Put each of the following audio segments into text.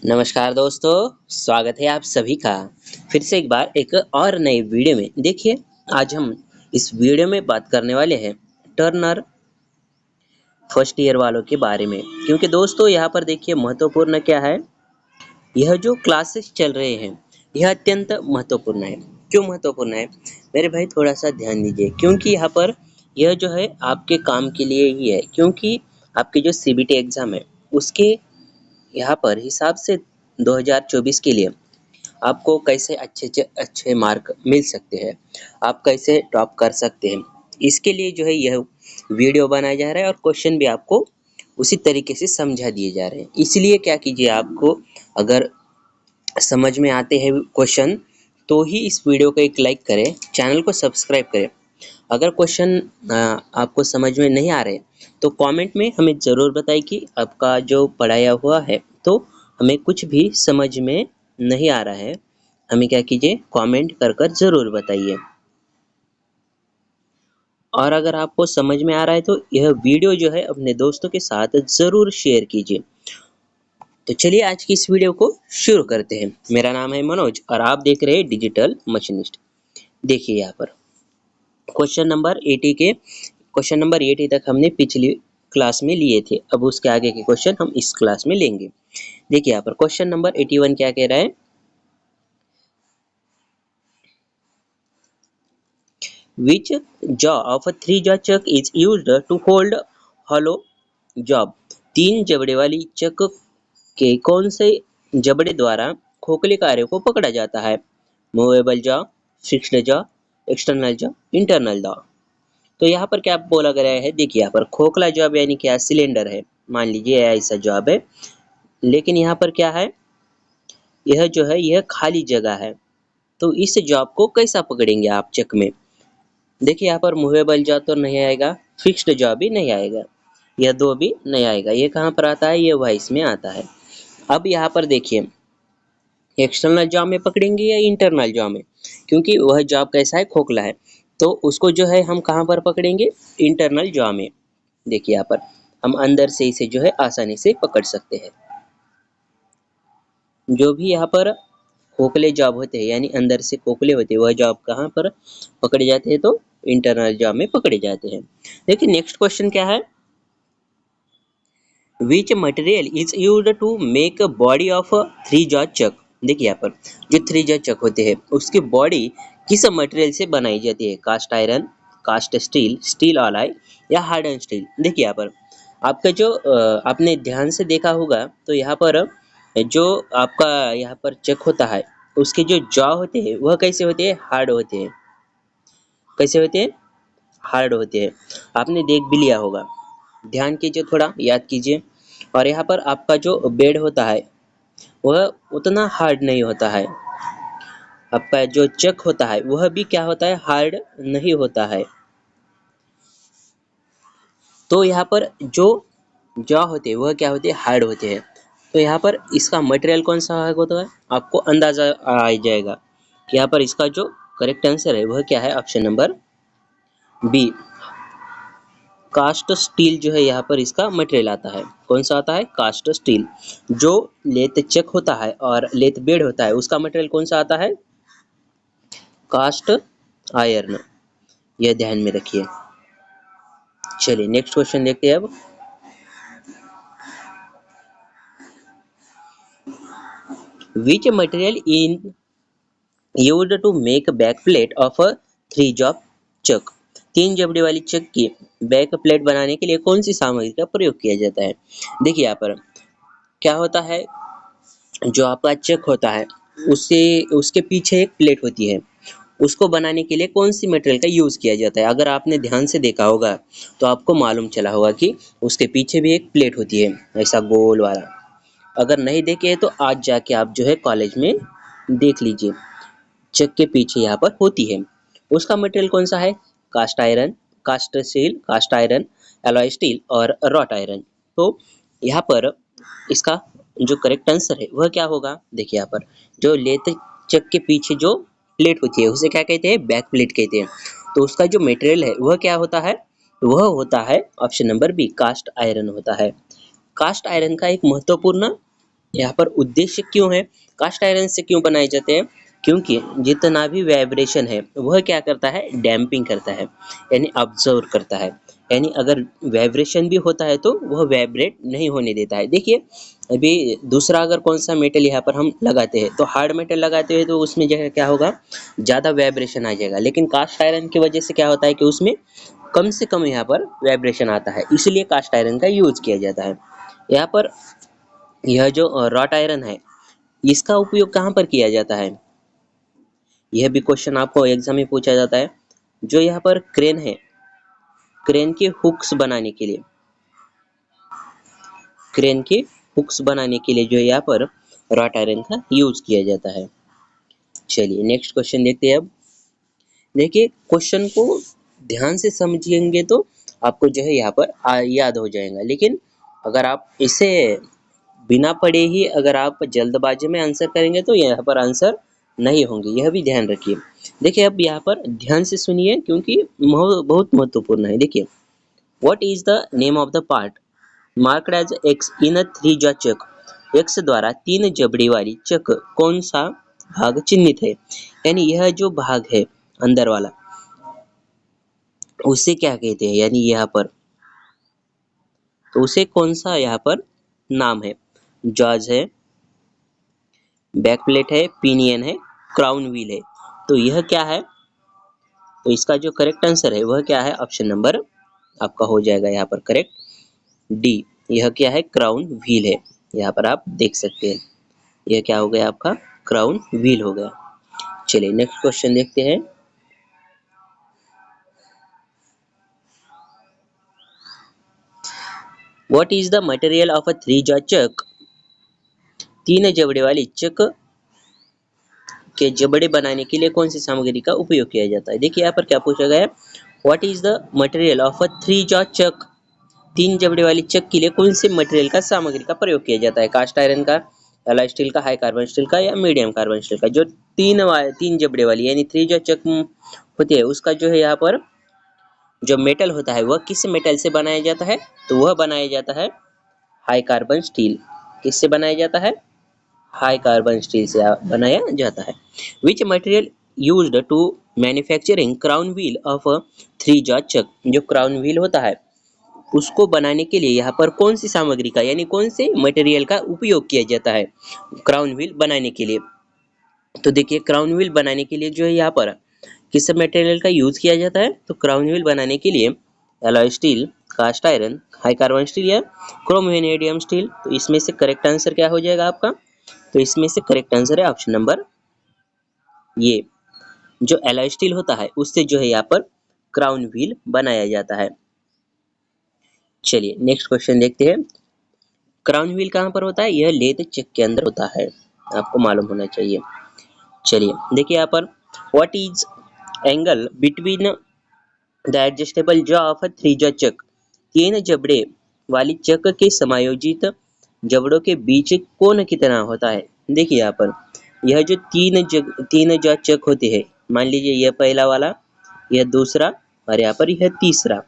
नमस्कार दोस्तों, स्वागत है आप सभी का फिर से एक बार एक और नई वीडियो में। देखिए, आज हम इस वीडियो में बात करने वाले हैं टर्नर फर्स्ट ईयर वालों के बारे में। क्योंकि दोस्तों यहाँ पर देखिए महत्वपूर्ण क्या है, यह जो क्लासेस चल रहे हैं यह अत्यंत महत्वपूर्ण है। क्यों महत्वपूर्ण है मेरे भाई, थोड़ा सा ध्यान दीजिए। क्योंकि यहाँ पर यह जो है आपके काम के लिए ही है। क्योंकि आपके जो सीबीटी एग्जाम है उसके यहाँ पर हिसाब से 2024 के लिए आपको कैसे अच्छे मार्क मिल सकते हैं, आप कैसे टॉप कर सकते हैं, इसके लिए जो है यह वीडियो बनाया जा रहा है और क्वेश्चन भी आपको उसी तरीके से समझा दिए जा रहे हैं। इसलिए क्या कीजिए, आपको अगर समझ में आते हैं क्वेश्चन तो ही इस वीडियो को एक लाइक करें, चैनल को सब्सक्राइब करें। अगर क्वेश्चन आपको समझ में नहीं आ रहे तो कमेंट में हमें ज़रूर बताइए कि आपका जो पढ़ाया हुआ है तो हमें कुछ भी समझ में नहीं आ रहा है, हमें क्या कीजिए कमेंट कर ज़रूर बताइए। और अगर आपको समझ में आ रहा है तो यह वीडियो जो है अपने दोस्तों के साथ ज़रूर शेयर कीजिए। तो चलिए आज की इस वीडियो को शुरू करते हैं। मेरा नाम है मनोज और आप देख रहे हैं डिजिटल मशीनिस्ट। देखिए यहाँ पर क्वेश्चन नंबर 80 तक हमने पिछली क्लास में लिए थे। अब उसके आगे के क्वेश्चन हम इस क्लास में लेंगे। देखिए यहाँ पर क्वेश्चन नंबर 81 क्या कह रहा है, Which jaw of a three-jaw chuck is used to hold hollow job? तीन जबड़े वाली चक के कौन से जबड़े द्वारा खोखले कार्यों को पकड़ा जाता है? Movable jaw, fixed jaw, external jaw, internal jaw. तो यहाँ पर क्या बोला गया है, देखिए यहाँ पर खोखला जॉब यानी क्या, सिलेंडर है, मान लीजिए ऐसा जॉब है। लेकिन यहाँ पर क्या है, यह जो है यह खाली जगह है। तो इस जॉब को कैसा पकड़ेंगे आप चक में? देखिए यहाँ पर मूवेबल जॉब तो नहीं आएगा, फिक्स्ड जॉब भी नहीं आएगा, यह दो भी नहीं आएगा। ये कहाँ पर आता है, ये वाइस में आता है। अब यहाँ पर देखिए एक्सटर्नल जॉब में पकड़ेंगे या इंटरनल जॉब में, क्योंकि वह जॉब कैसा है, खोखला है, तो उसको जो है हम कहाँ पर पकड़ेंगे, इंटरनल जॉब में। देखिए यहाँ पर हम अंदर से इसे जो है आसानी से पकड़ सकते हैं। जो भी यहाँ पर खोखले जॉब होते हैं यानी अंदर से खोखले होते हैं, वह जॉब कहाँ पर पकड़े जाते हैं, तो इंटरनल जॉब में पकड़े जाते हैं। देखिए नेक्स्ट क्वेश्चन क्या है, which material is used to make a body of a three jaw chuck? देखिए यहाँ पर जो थ्री जॉ चक होते हैं उसकी बॉडी किस मटेरियल से बनाई जाती है? Cast iron, cast steel, steel alloy या हार्डन स्टील। देखिए यहाँ पर आपका जो आपने ध्यान से देखा होगा तो यहाँ पर जो आपका यहाँ पर चक होता है उसके जो जॉ होते हैं वह कैसे होते हैं, हार्ड होते हैं। कैसे होते हैं, हार्ड होते हैं। आपने देख भी लिया होगा, ध्यान कीजिए, थोड़ा याद कीजिए। और यहाँ पर आपका जो बेड होता है वह उतना हार्ड नहीं होता है। आपका जो चक होता है वह भी क्या होता है, हार्ड नहीं होता है। तो यहाँ पर जो जॉ होते हैं वह क्या होते हैं, हार्ड होते हैं। तो यहाँ पर इसका मटेरियल कौन सा होता है, आपको अंदाजा आ जाएगा कि यहाँ पर इसका जो करेक्ट आंसर है वह क्या है, option number B, cast steel जो है यहाँ पर इसका मटेरियल आता है। कौन सा आता है, कास्ट स्टील। जो लेथ चक होता है और लेथ बेड होता है उसका मटेरियल कौन सा आता है, कास्ट आयरन। यह ध्यान में रखिए। चलिए नेक्स्ट क्वेश्चन देखते हैं अब। Which material in used to make back plate of a three jaw chuck? तीन जबड़े वाली चक की बैक प्लेट बनाने के लिए कौन सी सामग्री का प्रयोग किया जाता है? देखिए यहाँ पर क्या होता है, जो आपका चक होता है उससे उसके पीछे एक प्लेट होती है, उसको बनाने के लिए कौन सी मटेरियल का यूज किया जाता है? अगर आपने ध्यान से देखा होगा तो आपको मालूम चला होगा कि उसके पीछे भी एक प्लेट होती है ऐसा गोल वाला। अगर नहीं देखे तो आज जाके आप जो है कॉलेज में देख लीजिए, चक के पीछे यहाँ पर होती है। उसका मटेरियल कौन सा है, cast iron, cast steel, cast iron, alloy steel और रॉट आयरन। तो यहाँ पर इसका जो करेक्ट आंसर है वह क्या होगा, देखिए यहाँ पर जो लेथ चक के पीछे जो प्लेट होती है उसे क्या कहते हैं, बैक प्लेट कहते हैं। तो उसका जो मटेरियल है वह क्या होता है, वह होता है option number B, cast iron होता है। कास्ट आयरन का एक महत्वपूर्ण यहाँ पर उद्देश्य क्यों है, कास्ट आयरन से क्यों बनाए जाते हैं, क्योंकि जितना भी वाइब्रेशन है वह क्या करता है, डैम्पिंग करता है, यानी ऑब्जर्व करता है। यानी अगर वाइब्रेशन भी होता है तो वह वाइब्रेट नहीं होने देता है। देखिए अभी दूसरा अगर कौन सा मेटल यहाँ पर हम लगाते हैं तो हार्ड मेटल लगाते हैं तो उसमें जो है क्या होगा, ज़्यादा वाइब्रेशन आ जाएगा, लेकिन कास्ट आयरन की वजह से क्या होता है कि उसमें कम से कम यहाँ पर वाइब्रेशन आता है, इसलिए कास्ट आयरन का यूज किया जाता है। यहाँ पर यह जो रॉट आयरन है इसका उपयोग कहाँ पर किया जाता है, यह भी क्वेश्चन आपको एग्जाम में पूछा जाता है। जो यहाँ पर क्रेन है, क्रेन के हुक्स बनाने के लिए, क्रेन के हुक्स बनाने के लिए जो यहाँ पर रॉट आयरन का यूज किया जाता है। चलिए नेक्स्ट क्वेश्चन देखते हैं। अब देखिए क्वेश्चन को ध्यान से समझेंगे तो आपको जो है यहाँ पर याद हो जाएगा, लेकिन अगर आप इसे बिना पढ़े ही अगर आप जल्दबाजी में आंसर करेंगे तो यहाँ पर आंसर नहीं होंगे, यह भी ध्यान रखिए। देखिए अब यहाँ पर ध्यान से सुनिए क्योंकि बहुत महत्वपूर्ण है। देखिए what is the name of the part marked as X in a three jaw chuck, X द्वारा तीन जबड़ी वाली चक कौन सा भाग चिन्हित है, यानी यह जो भाग है अंदर वाला उसे क्या कहते हैं, यानी यहाँ पर तो उसे कौन सा यहाँ पर नाम है, जॉज है, बैक प्लेट है, पिनियन है, क्राउन व्हील है। तो यह क्या है, तो इसका जो करेक्ट आंसर है वह क्या है, ऑप्शन नंबर आपका हो जाएगा यहाँ पर करेक्ट डी। यह क्या है, क्राउन व्हील है। यहाँ पर आप देख सकते हैं यह क्या हो गया, आपका क्राउन व्हील हो गया। चलिए नेक्स्ट क्वेश्चन देखते हैं। What is the material of a three jaw chuck, तीन जबड़े वाली चक के जबड़े बनाने के लिए कौन सी सामग्री का उपयोग किया जाता है। देखिए यहाँ पर क्या पूछा गया है, what is the material of a three jaw chuck, तीन जबड़े वाली चक के लिए कौन से मटेरियल का सामग्री का प्रयोग किया जाता है, कास्ट आयरन का, एलॉय स्टील का, हाई कार्बन स्टील का या मीडियम कार्बन स्टील का। जो तीन जबड़े वाली यानी थ्री जो चक होती है उसका जो है यहाँ पर जो मेटल होता है वह किस मेटल से बनाया जाता है, तो वह बनाया जाता है हाई कार्बन स्टील। किससे बनाया जाता है, हाई कार्बन स्टील से बनाया जाता है। Which material used to manufacturing crown wheel of three jaw chuck, जो क्राउन व्हील होता है उसको बनाने के लिए यहाँ पर कौन सी सामग्री का यानी कौन से मटेरियल का उपयोग किया जाता है क्राउन व्हील बनाने के लिए। तो देखिए क्राउन व्हील बनाने के लिए जो है यहाँ पर किस मटेरियल का यूज किया जाता है, तो क्राउन व्हील बनाने के लिए alloy steel, cast iron, high carbon steel या क्रोम वेनेडियम स्टील। तो इसमें से करेक्ट आंसर क्या हो जाएगा आपका, तो इसमें से करेक्ट आंसर है ऑप्शन नंबर ये, जो एलॉय स्टील होता है उससे जो है यहाँ पर क्राउन व्हील बनाया जाता है। चलिए नेक्स्ट क्वेश्चन देखते हैं। क्राउन व्हील कहाँ पर होता है, यह लेद चक के अंदर होता है, आपको मालूम होना चाहिए। चलिए देखिए यहाँ पर what is angle between the adjustable jaw of a three jaw chuck, तीन जबड़े वाली चक के समायोजित जबड़ों के बीच कोण कितना होता है। देखिए यहाँ पर यह जो तीन जॉ चक होते हैं, मान लीजिए यह पहला वाला, यह दूसरा और यहाँ पर यह तीसरा,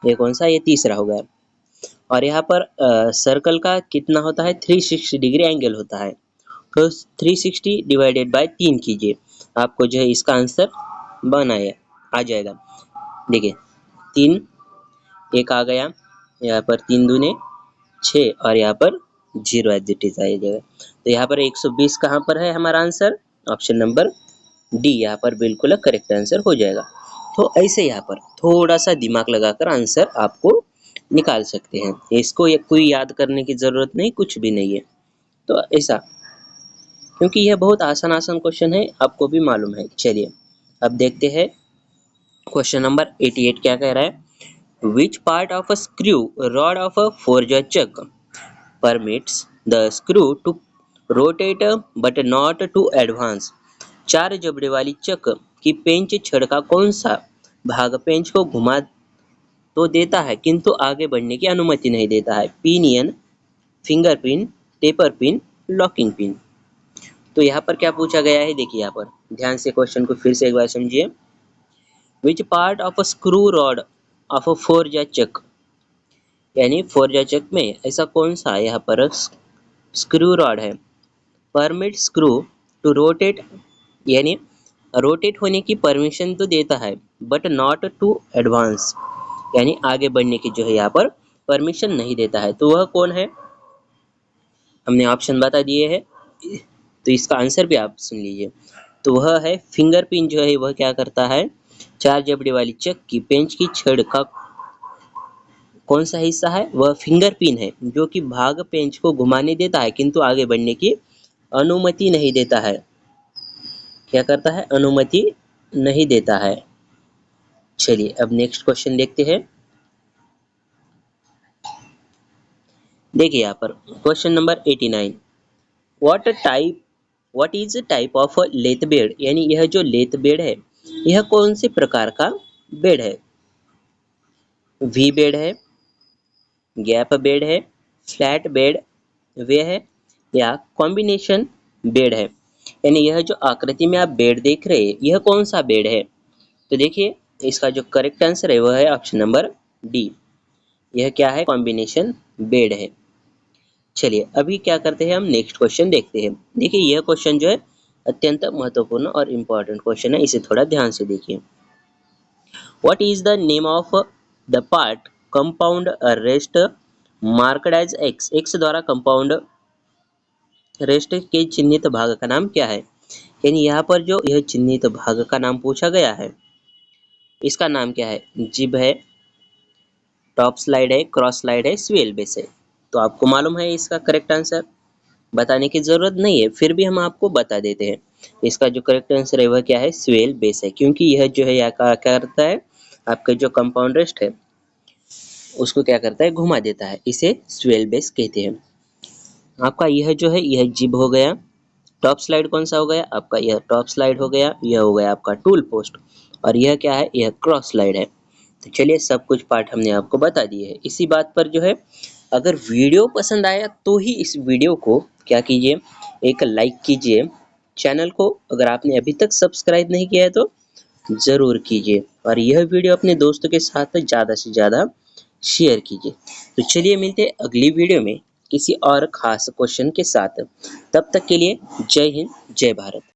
ये कौन सा, ये तीसरा हो गया। और यहाँ पर सर्कल का कितना होता है, 360 डिग्री एंगल होता है। तो 360 डिवाइडेड बाय 3 कीजिए, आपको जो है इसका आंसर बनाया आ जाएगा। देखिए 3 एक आ गया, यहाँ पर 3 दूने 6 और यहाँ पर 0 एज इट इज आ जाएगा। तो यहाँ पर 120 कहाँ पर है हमारा आंसर, ऑप्शन नंबर डी यहाँ पर बिल्कुल करेक्ट आंसर हो जाएगा। तो ऐसे यहाँ पर थोड़ा सा दिमाग लगाकर आंसर आपको निकाल सकते हैं, इसको कोई याद करने की जरूरत नहीं, कुछ भी नहीं है। तो ऐसा क्योंकि यह बहुत आसान आसान क्वेश्चन है, आपको भी मालूम है। चलिए अब देखते हैं क्वेश्चन नंबर 88 क्या कह रहा है। Which part of a screw rod of a four chuck permits the screw to rotate but not to advance, चार जबड़े वाली चक की पेंच छड़ का कौन सा भाग पेंच को घुमा तो देता है किंतु आगे बढ़ने की अनुमति नहीं देता है, pinion, finger pin, taper pin, locking pin. तो यहाँ पर क्या पूछा गया है, देखिए यहाँ पर ध्यान से क्वेश्चन को फिर से एक बार समझिए। विच part of a screw rod of a four जा चक, यानी फोर जा चक में ऐसा कौन सा यहाँ पर स्क्रू रॉड है। परमिट स्क्रू टू रोटेट, यानी रोटेट होने की परमिशन तो देता है, बट नॉट टू एडवांस, यानी आगे बढ़ने की जो है यहाँ पर परमिशन नहीं देता है। तो वह कौन है? हमने ऑप्शन बता दिए हैं, तो इसका आंसर भी आप सुन लीजिए। तो वह है फिंगर पिन जो है वह क्या करता है, 4 जबड़े वाली चक्की पेंच की छड़ का कौन सा हिस्सा है? वह फिंगर पिन है, जो कि भाग पेंच को घुमाने देता है किंतु आगे बढ़ने की अनुमति नहीं देता है। क्या करता है? अनुमति नहीं देता है। चलिए अब नेक्स्ट क्वेश्चन देखते हैं। देखिए यहाँ पर question number 89, what is type of lathe bed, यानी यह जो लेथ बेड है यह कौन से प्रकार का बेड है? वी बेड है, गैप बेड है, फ्लैट बेड वे है, या कॉम्बिनेशन बेड है? यानी यह जो आकृति में आप बेड देख रहे हैं यह कौन सा बेड है? तो देखिए इसका जो करेक्ट आंसर है वह है ऑप्शन नंबर डी। यह क्या है? कॉम्बिनेशन बेड है। चलिए अभी क्या करते हैं, हम नेक्स्ट क्वेश्चन देखते हैं। देखिए यह क्वेश्चन जो है अत्यंत महत्वपूर्ण और इम्पोर्टेंट क्वेश्चन है, इसे थोड़ा ध्यान से देखिए। What is the name of the part compound rest marked as X, X द्वारा कंपाउंड रेस्ट के चिन्हित भाग का नाम क्या है? यानी यहाँ पर जो यह चिन्हित भाग का नाम पूछा गया है इसका नाम क्या है? जिब है, टॉप स्लाइड है, क्रॉस स्लाइड है, स्वेल बेस है। तो आपको मालूम है इसका करेक्ट आंसर, बताने की जरूरत नहीं है, फिर भी हम आपको बता देते हैं। इसका जो करेक्ट आंसर है वह क्या है? स्वेल बेस है, क्योंकि यह जो है यहाँ का क्या करता है, आपका जो कंपाउंड रेस्ट है उसको क्या करता है? घुमा देता है, इसे स्वेल बेस कहते हैं। आपका यह जो है यह जिब हो गया। टॉप स्लाइड कौन सा हो गया? आपका यह टॉप स्लाइड हो गया, यह हो गया आपका टूल पोस्ट, और यह क्या है? यह क्रॉस स्लाइड है। तो चलिए सब कुछ पार्ट हमने आपको बता दिए है। इसी बात पर जो है अगर वीडियो पसंद आया तो ही इस वीडियो को क्या कीजिए, एक लाइक कीजिए। चैनल को अगर आपने अभी तक सब्सक्राइब नहीं किया है तो ज़रूर कीजिए, और यह वीडियो अपने दोस्तों के साथ ज़्यादा से ज़्यादा शेयर कीजिए। तो चलिए मिलते हैं अगली वीडियो में किसी और खास क्वेश्चन के साथ। तब तक के लिए जय हिंद, जय भारत।